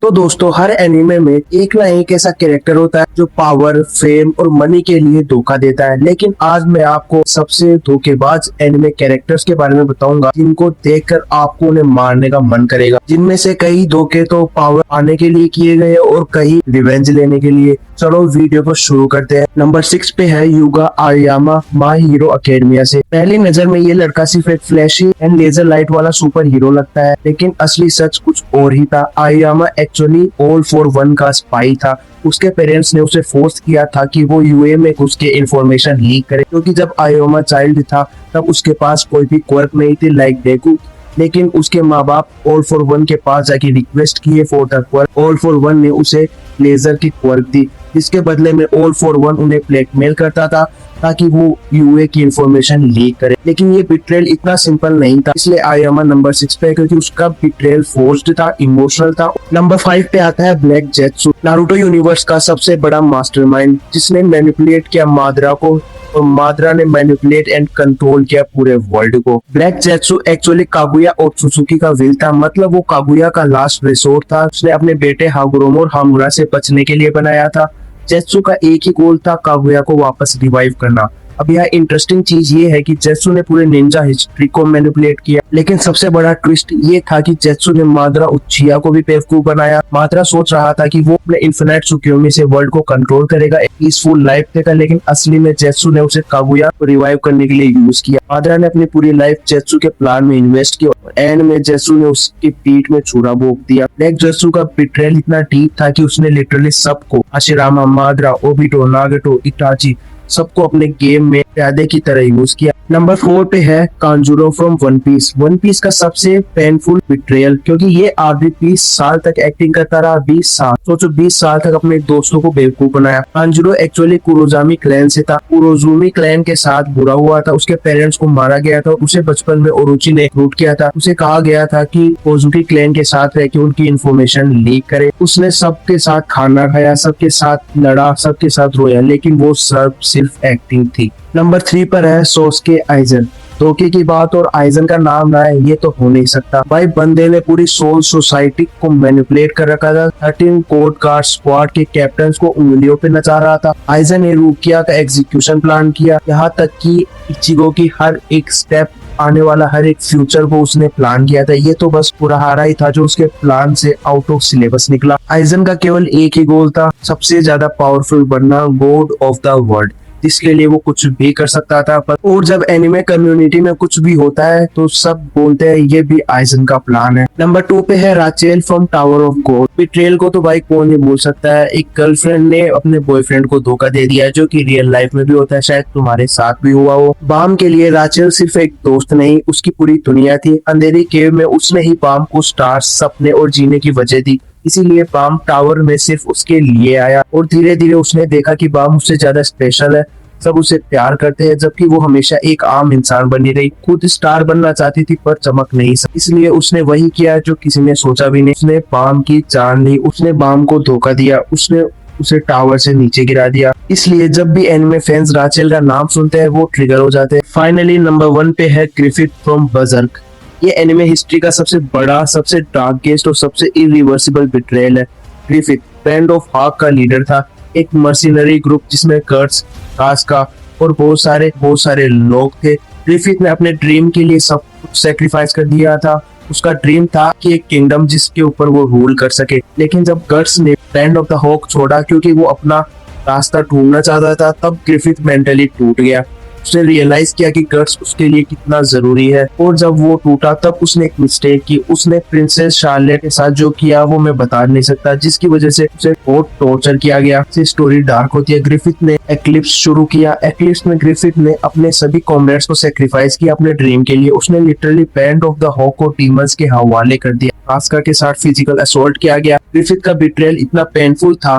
तो दोस्तों हर एनिमे में एक ना एक ऐसा कैरेक्टर होता है जो पावर, फेम और मनी के लिए धोखा देता है। लेकिन आज मैं आपको सबसे धोखेबाज एनिमे कैरेक्टर्स के बारे में बताऊंगा जिनको देखकर आपको उन्हें मारने का मन करेगा। जिनमें से कई धोखे तो पावर आने के लिए किए गए और कई रिवेंज लेने के लिए। चलो वीडियो को शुरू करते हैं। नंबर 6 पे है युगा आयामा माय हीरो अकेडमिया से। पहली नजर में ये लड़का सिर्फ एक फ्लैशी एंड लेजर लाइट वाला सुपर हीरो लगता है, लेकिन असली सच कुछ और ही था। आयामा एक्चुअली ऑल फॉर वन का स्पाई था। उसके पेरेंट्स ने उसे फोर्स किया था कि वो यूए में घुस के इंफॉर्मेशन लीक करे, क्योंकि जब आयामा चाइल्ड था तब उसके पास कोई भी क्वर्क नहीं थी लाइक डेकू। लेकिन उसके माँ बाप ऑल फॉर वन के पास जाके रिक्वेस्ट किए for the quirk. All for one ने उसे लेजर की क्वर्क दी, जिसके बदले में ऑल फॉर वन उन्हें ब्लैकमेल करता था ताकि वो यूए की इंफॉर्मेशन लीक करे। लेकिन ये बिट्रेल इतना सिंपल नहीं था, इसलिए आयामा नंबर 6 पे, क्योंकि उसका बिट्रेल फोर्स्ड था, इमोशनल था। नंबर 5 पे आता है ब्लैक जेत्सु, नारुतो यूनिवर्स का सबसे बड़ा मास्टरमाइंड, जिसने मैनिपुलेट किया माद्रा को और माद्रा ने मैनिपुलेट एंड कंट्रोल किया पूरे वर्ल्ड को। ब्लैक जेत्सु एक्चुअली कागुया ओत्सुजुकी का विल था, मतलब वो कागुया का लास्ट रिसोर्ट था। उसने अपने बेटे हागुरोमो और हामुरा से बचने के लिए बनाया था। जेत्सु का एक ही गोल था, कागुया को वापस रिवाइव करना। अब यहाँ इंटरेस्टिंग चीज ये है कि जेत्सु ने पूरे निंजा हिस्ट्री को मैनिपुलेट किया, लेकिन सबसे बड़ा ट्विस्ट ये था कि जेत्सु ने माद्रा उचिया को भी बेवकूफ बनाया। माद्रा सोच रहा था कि वो अपने इन्फिनाइट त्सुकियोमी से वर्ल्ड को कंट्रोल करेगा, एक पीसफुल लाइफ देगा, लेकिन असली में जेत्सु ने उसे कागुया को रिवाइव करने के लिए यूज किया। माद्रा ने अपनी पूरी लाइफ जेत्सु के प्लान में इन्वेस्ट किया और एंड में जेत्सु ने उसकी पीठ में छुरा भोंक दिया। ब्लैक जेत्सु का बिट्रेल इतना डीप था कि उसने लिटरली सबको, हाशिरामा, माद्रा, ओबिटो, नागेटो, इटाची, सबको अपने गेम में प्यादे की तरह यूज किया। नंबर 4 पे है Kanjuro from One Piece. One Piece का सबसे पेनफुल बिट्रेयल, क्योंकि ये आखिरी 20 साल तक एक्टिंग करता रहा। 20 साल सोचो, 20 साल तक अपने दोस्तों को बेवकूफ बनाया। कांजुरो एक्चुअली कुरोजामी क्लैन से था, कुरोजुमी क्लैन के साथ बुरा हुआ था। उसके पेरेंट्स को मारा गया था, उसे बचपन में ओरोची ने रिक्रूट किया था। उसे कहा गया था कि कोजुकी क्लैन के साथ रह के उनकी इन्फॉर्मेशन लीक करे। उसने सबके साथ खाना खाया, सबके साथ लड़ा, सबके साथ रोया, लेकिन वो सब सिर्फ एक्टिंग थी। नंबर 3 पर है सोस्के आइजन। धोखे की बात और आइजन का नाम ना है, ये तो हो नहीं सकता। भाई बंदे ने पूरी सोल सोसाइटी को मैनिपुलेट कर रखा था। 13 कोड गार्ड स्क्वाड के कैप्टन को उंगलियों पे नचा रहा था। आइजन ने रूकिया का एग्जीक्यूशन प्लान किया, यहाँ तक कि इचिगो की हर एक स्टेप, आने वाला हर एक फ्यूचर को उसने प्लान किया था। ये तो बस पुरहारा ही था जो उसके प्लान से आउट ऑफ सिलेबस निकला। आइजन का केवल एक ही गोल था, सबसे ज्यादा पावरफुल बनना, गॉड ऑफ द वर्ल्ड, जिसके लिए वो कुछ भी कर सकता था। और जब एनिमे कम्युनिटी में कुछ भी होता है तो सब बोलते हैं ये भी आइजन का प्लान है। नंबर 2 पे है Rachel from Tower of God. Betrayal को तो भाई कौन ही बोल सकता है। एक गर्लफ्रेंड ने अपने बॉयफ्रेंड को धोखा दे दिया है, जो कि रियल लाइफ में भी होता है, शायद तुम्हारे साथ भी हुआ हो। बाम के लिए राचेल सिर्फ एक दोस्त नहीं, उसकी पूरी दुनिया थी। अंधेरी केव में उसने ही बाम को स्टार्स, सपने और जीने की वजह दी, इसीलिए बाम टावर में सिर्फ उसके लिए आया। और धीरे धीरे उसने देखा कि बाम उससे ज्यादा स्पेशल है, सब उसे प्यार करते हैं, जबकि वो हमेशा एक आम इंसान बनी रही। खुद स्टार बनना चाहती थी पर चमक नहीं सकी, इसलिए उसने वही किया जो किसी ने सोचा भी नहीं। उसने बाम की जान ली, उसने बाम को धोखा दिया, उसने उसे टावर से नीचे गिरा दिया। इसलिए जब भी एनिमे फैंस राचेल का नाम सुनते हैं वो ट्रिगर हो जाते हैं। फाइनली नंबर 1 पे है ग्रिफिथ फ्रॉम बर्ज़र्क। ये एनिमे हिस्ट्री का सबसे बड़ा, सबसे डार्केस्ट और सबसे इरिवर्सिबल बिट्रेयल है। ग्रिफिथ बैंड ऑफ हाक का लीडर था, एक मर्सिनरी ग्रुप जिसमें कर्ट्स, कास्का और बहुत सारे लोग थे। ग्रिफिथ ने अपने ड्रीम के लिए सब कुछ सैक्रिफाइस कर दिया था। उसका ड्रीम था कि एक किंगडम जिसके ऊपर वो रूल कर सके। लेकिन जब कर्ट्स ने बैंड ऑफ द हॉक छोड़ा, क्योंकि वो अपना रास्ता ढूंढना चाहता था, तब ग्रिफिथ मेंटली टूट गया। उसने रियलाइज किया कि कर्ट्स उसके लिए कितना जरूरी है, और जब वो टूटा तब उसने एक मिस्टेक की। उसने प्रिंसेस शार्लेट के साथ जो किया वो मैं बता नहीं सकता, जिसकी वजह से उसे बहुत टॉर्चर किया गया। स्टोरी डार्क होती है। ग्रिफिथ ने एक्लिप्स शुरू किया। एक्लिप्स में ग्रिफिथ ने अपने सभी कॉमरेड्स को सेक्रीफाइस किया अपने ड्रीम के लिए। उसने literally Band of the Hawk को डीमंस के हवाले कर दिया। कास्का के साथ फिजिकल असॉल्ट किया गया। ग्रिफिथ का बिट्रेयल इतना पेनफुल था